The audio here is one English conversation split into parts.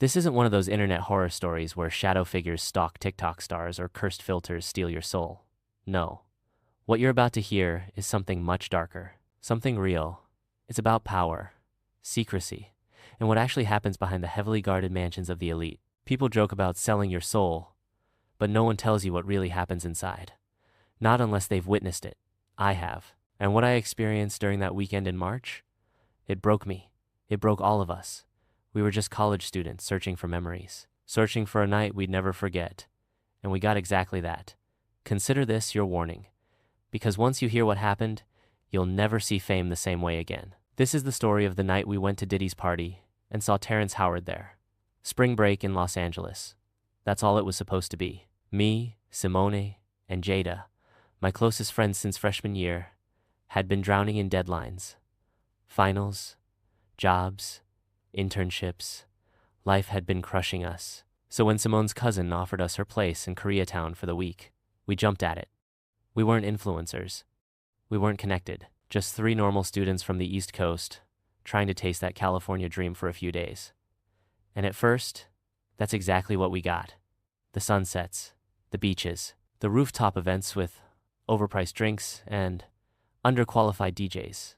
This isn't one of those internet horror stories where shadow figures stalk TikTok stars or cursed filters steal your soul. No. What you're about to hear is something much darker, something real. It's about power, secrecy, and what actually happens behind the heavily guarded mansions of the elite. People joke about selling your soul, but no one tells you what really happens inside. Not unless they've witnessed it. I have. And what I experienced during that weekend in March? It broke me. It broke all of us. We were just college students searching for memories, searching for a night we'd never forget. And we got exactly that. Consider this your warning, because once you hear what happened, you'll never see fame the same way again. This is the story of the night we went to Diddy's party and saw Terrence Howard there. Spring break in Los Angeles. That's all it was supposed to be. Me, Simone, and Jada, my closest friends since freshman year, had been drowning in deadlines. Finals, jobs, internships. Life had been crushing us. So when Simone's cousin offered us her place in Koreatown for the week, we jumped at it. We weren't influencers. We weren't connected. Just three normal students from the East Coast, trying to taste that California dream for a few days. And at first, that's exactly what we got. The sunsets, the beaches, the rooftop events with overpriced drinks and underqualified DJs.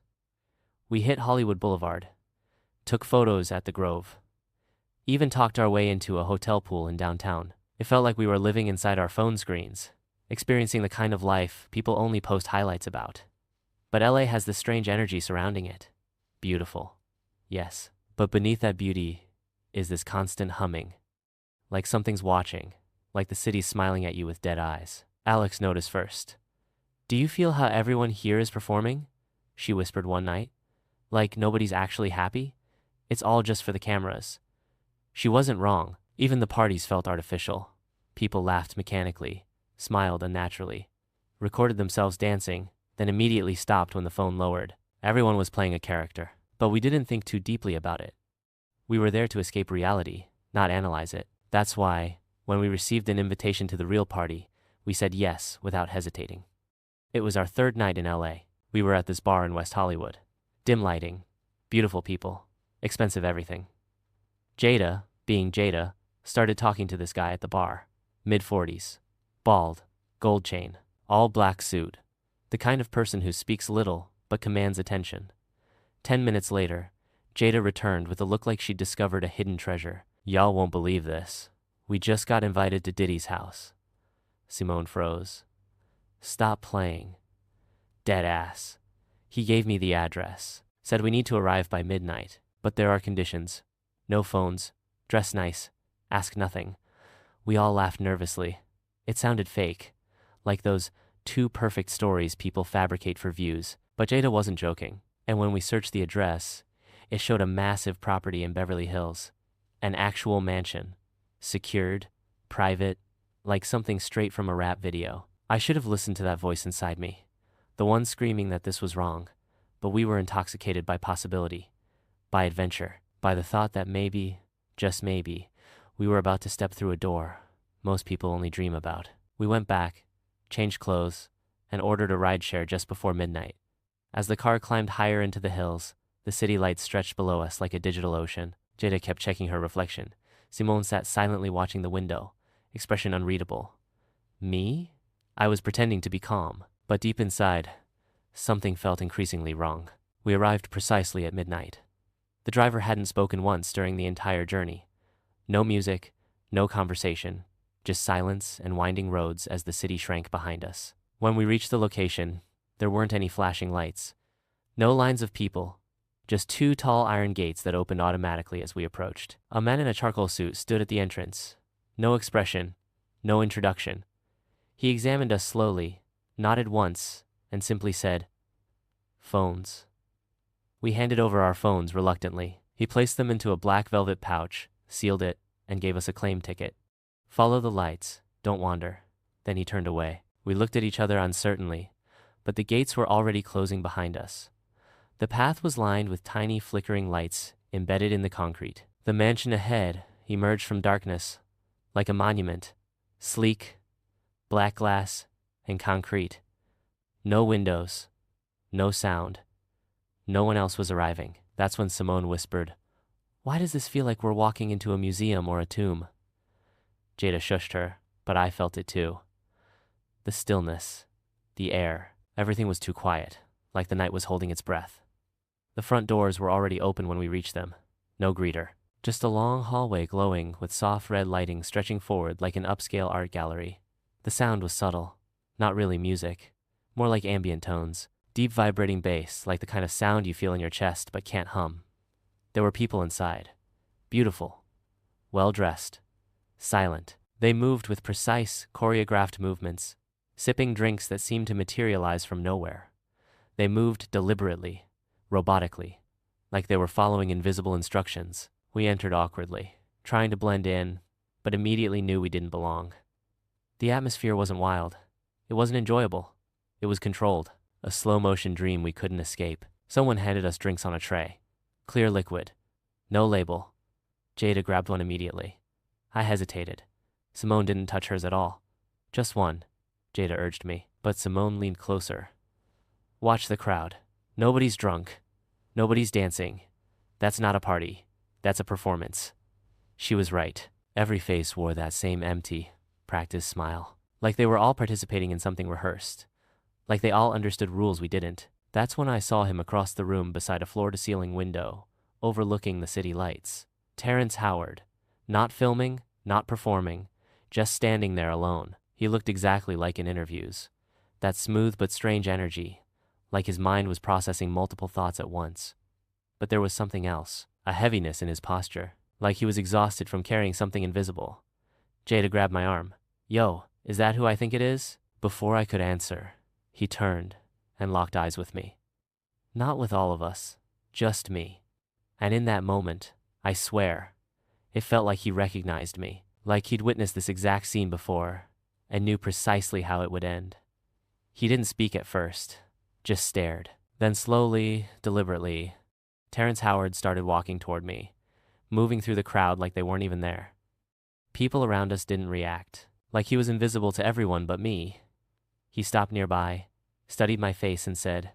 We hit Hollywood Boulevard, took photos at the Grove, even talked our way into a hotel pool in downtown. It felt like we were living inside our phone screens, experiencing the kind of life people only post highlights about. But LA has this strange energy surrounding it. Beautiful, yes, but beneath that beauty is this constant humming. Like something's watching, like the city's smiling at you with dead eyes. Alex noticed first. "Do you feel how everyone here is performing?" she whispered one night. "Like nobody's actually happy? It's all just for the cameras." She wasn't wrong. Even the parties felt artificial. People laughed mechanically, smiled unnaturally, recorded themselves dancing, then immediately stopped when the phone lowered. Everyone was playing a character, but we didn't think too deeply about it. We were there to escape reality, not analyze it. That's why, when we received an invitation to the real party, we said yes without hesitating. It was our third night in LA. We were at this bar in West Hollywood. Dim lighting, beautiful people, expensive everything. Jada, being Jada, started talking to this guy at the bar. Mid-40s, bald, gold chain, all black suit. The kind of person who speaks little but commands attention. 10 minutes later, Jada returned with a look like she'd discovered a hidden treasure. "Y'all won't believe this. We just got invited to Diddy's house." Simone froze. "Stop playing." "Dead ass. He gave me the address. Said we need to arrive by midnight, but there are conditions. No phones, dress nice, ask nothing." We all laughed nervously. It sounded fake, like those too perfect stories people fabricate for views. But Jada wasn't joking. And when we searched the address, it showed a massive property in Beverly Hills. An actual mansion. Secured, private, like something straight from a rap video. I should have listened to that voice inside me. The one screaming that this was wrong. But we were intoxicated by possibility, by adventure, by the thought that maybe, just maybe, we were about to step through a door most people only dream about. We went back, changed clothes, and ordered a rideshare just before midnight. As the car climbed higher into the hills, the city lights stretched below us like a digital ocean. Jada kept checking her reflection. Simone sat silently watching the window, expression unreadable. Me? I was pretending to be calm, but deep inside, something felt increasingly wrong. We arrived precisely at midnight. The driver hadn't spoken once during the entire journey. No music, no conversation, just silence and winding roads as the city shrank behind us. When we reached the location, there weren't any flashing lights. No lines of people, just two tall iron gates that opened automatically as we approached. A man in a charcoal suit stood at the entrance. No expression, no introduction. He examined us slowly, nodded once, and simply said, "Phones." We handed over our phones reluctantly. He placed them into a black velvet pouch, sealed it, and gave us a claim ticket. "Follow the lights, don't wander." Then he turned away. We looked at each other uncertainly, but the gates were already closing behind us. The path was lined with tiny flickering lights embedded in the concrete. The mansion ahead emerged from darkness, like a monument, sleek, black glass, and concrete. No windows, no sound. No one else was arriving. That's when Simone whispered, Why does this feel like we're walking into a museum or a tomb? Jada shushed her, but I felt it too. The stillness, the air, everything was too quiet, like the night was holding its breath. The front doors were already open when we reached them. No greeter. Just a long hallway glowing with soft red lighting stretching forward like an upscale art gallery. The sound was subtle, not really music, more like ambient tones, deep vibrating bass like the kind of sound you feel in your chest but can't hum. There were people inside. Beautiful. Well-dressed. Silent. They moved with precise, choreographed movements, sipping drinks that seemed to materialize from nowhere. They moved deliberately, robotically, like they were following invisible instructions. We entered awkwardly, trying to blend in, but immediately knew we didn't belong. The atmosphere wasn't wild. It wasn't enjoyable. It was controlled, a slow-motion dream we couldn't escape. Someone handed us drinks on a tray. Clear liquid. No label. Jada grabbed one immediately. I hesitated. Simone didn't touch hers at all. Just one, Jada urged me, but Simone leaned closer. Watch the crowd. Nobody's drunk. Nobody's dancing. That's not a party. That's a performance. She was right. Every face wore that same empty, practiced smile. Like they were all participating in something rehearsed. Like they all understood rules we didn't. That's when I saw him across the room beside a floor-to-ceiling window, overlooking the city lights. Terrence Howard. Not filming, not performing, just standing there alone. He looked exactly like in interviews. That smooth but strange energy, like his mind was processing multiple thoughts at once. But there was something else, a heaviness in his posture, like he was exhausted from carrying something invisible. Jada grabbed my arm. Yo, is that who I think it is? Before I could answer, he turned and locked eyes with me. Not with all of us, just me. And in that moment, I swear, it felt like he recognized me, like he'd witnessed this exact scene before and knew precisely how it would end. He didn't speak at first, just stared. Then slowly, deliberately, Terrence Howard started walking toward me, moving through the crowd like they weren't even there. People around us didn't react, like he was invisible to everyone but me. He stopped nearby, studied my face and said,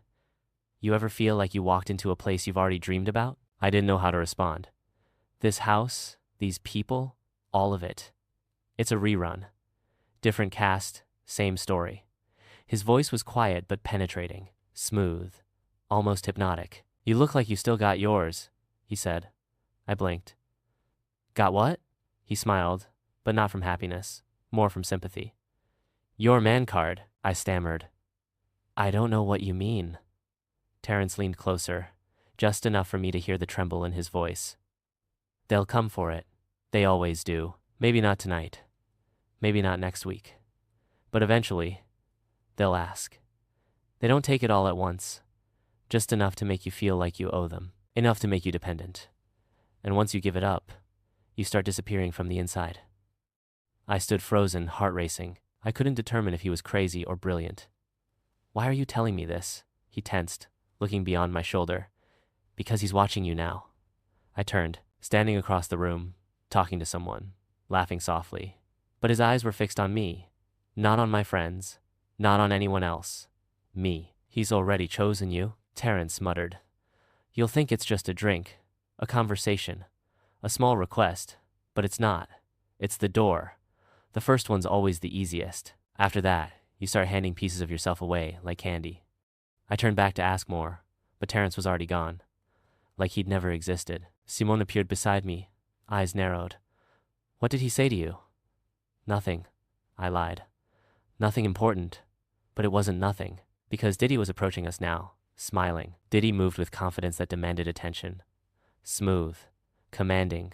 You ever feel like you walked into a place you've already dreamed about? I didn't know how to respond. This house, these people, all of it. It's a rerun. Different cast, same story. His voice was quiet but penetrating, smooth, almost hypnotic. You look like you still got yours, he said. I blinked. Got what? He smiled, but not from happiness, more from sympathy. Your man card, I stammered. I don't know what you mean. Terrence leaned closer, just enough for me to hear the tremble in his voice. They'll come for it. They always do. Maybe not tonight. Maybe not next week. But eventually, they'll ask. They don't take it all at once. Just enough to make you feel like you owe them. Enough to make you dependent. And once you give it up, you start disappearing from the inside. I stood frozen, heart racing. I couldn't determine if he was crazy or brilliant. Why are you telling me this? He tensed, looking beyond my shoulder. Because he's watching you now. I turned, standing across the room, talking to someone, laughing softly. But his eyes were fixed on me, not on my friends, not on anyone else. Me. He's already chosen you, Terrence muttered. You'll think it's just a drink, a conversation, a small request, but it's not. It's the door. The first one's always the easiest. After that, you start handing pieces of yourself away like candy. I turned back to ask more, but Terrence was already gone, like he'd never existed. Simone appeared beside me, eyes narrowed. What did he say to you? Nothing, I lied. Nothing important, but it wasn't nothing, because Diddy was approaching us now, smiling. Diddy moved with confidence that demanded attention. Smooth, commanding,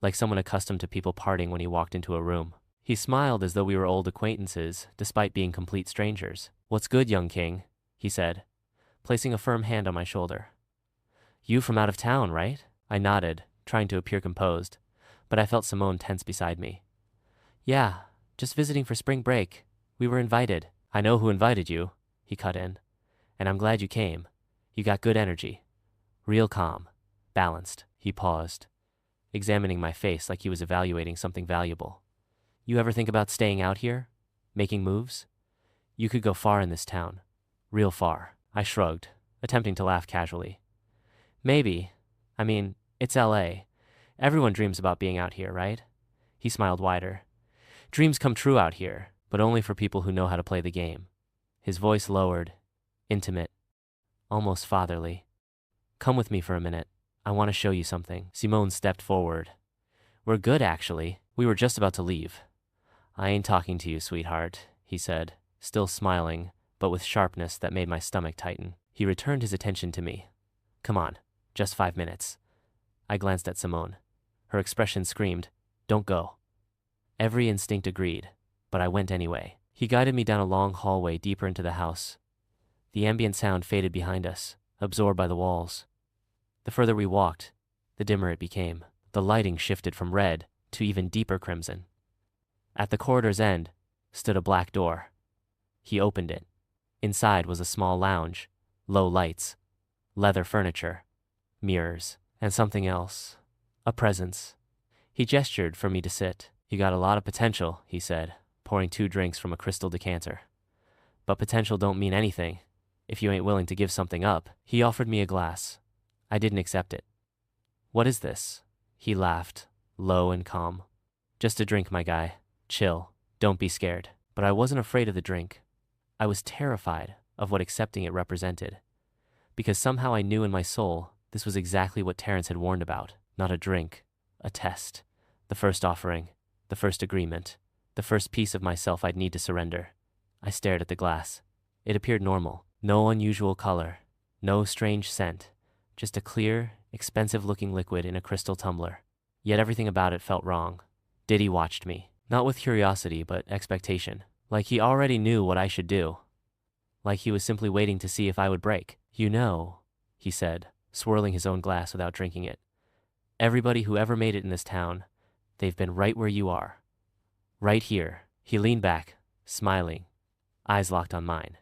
like someone accustomed to people parting when he walked into a room. He smiled as though we were old acquaintances, despite being complete strangers. What's good, young king? He said, placing a firm hand on my shoulder. You from out of town, right? I nodded, trying to appear composed, but I felt Simone tense beside me. Yeah, just visiting for spring break. We were invited. I know who invited you, he cut in. And I'm glad you came. You got good energy. Real calm. Balanced. He paused, examining my face like he was evaluating something valuable. You ever think about staying out here? Making moves? You could go far in this town. Real far. I shrugged, attempting to laugh casually. Maybe. I mean, it's LA. Everyone dreams about being out here, right? He smiled wider. Dreams come true out here, but only for people who know how to play the game. His voice lowered, intimate, almost fatherly. Come with me for a minute. I want to show you something. Simone stepped forward. We're good, actually. We were just about to leave. I ain't talking to you, sweetheart, he said, still smiling, but with sharpness that made my stomach tighten. He returned his attention to me. Come on, just 5 minutes. I glanced at Simone. Her expression screamed, don't go. Every instinct agreed, but I went anyway. He guided me down a long hallway deeper into the house. The ambient sound faded behind us, absorbed by the walls. The further we walked, the dimmer it became. The lighting shifted from red to even deeper crimson. At the corridor's end stood a black door. He opened it. Inside was a small lounge, low lights, leather furniture, mirrors, and something else. A presence. He gestured for me to sit. You got a lot of potential, he said, pouring 2 drinks from a crystal decanter. But potential don't mean anything if you ain't willing to give something up. He offered me a glass. I didn't accept it. What is this? He laughed, low and calm. Just a drink, my guy. Chill. Don't be scared. But I wasn't afraid of the drink. I was terrified of what accepting it represented. Because somehow I knew in my soul this was exactly what Terrence had warned about. Not a drink, a test. The first offering, the first agreement, the first piece of myself I'd need to surrender. I stared at the glass. It appeared normal. No unusual color, no strange scent, just a clear, expensive-looking liquid in a crystal tumbler. Yet everything about it felt wrong. Diddy watched me, not with curiosity but expectation, like he already knew what I should do, like he was simply waiting to see if I would break. You know, he said, swirling his own glass without drinking it. Everybody who ever made it in this town, they've been right where you are. Right here. He leaned back, smiling, eyes locked on mine.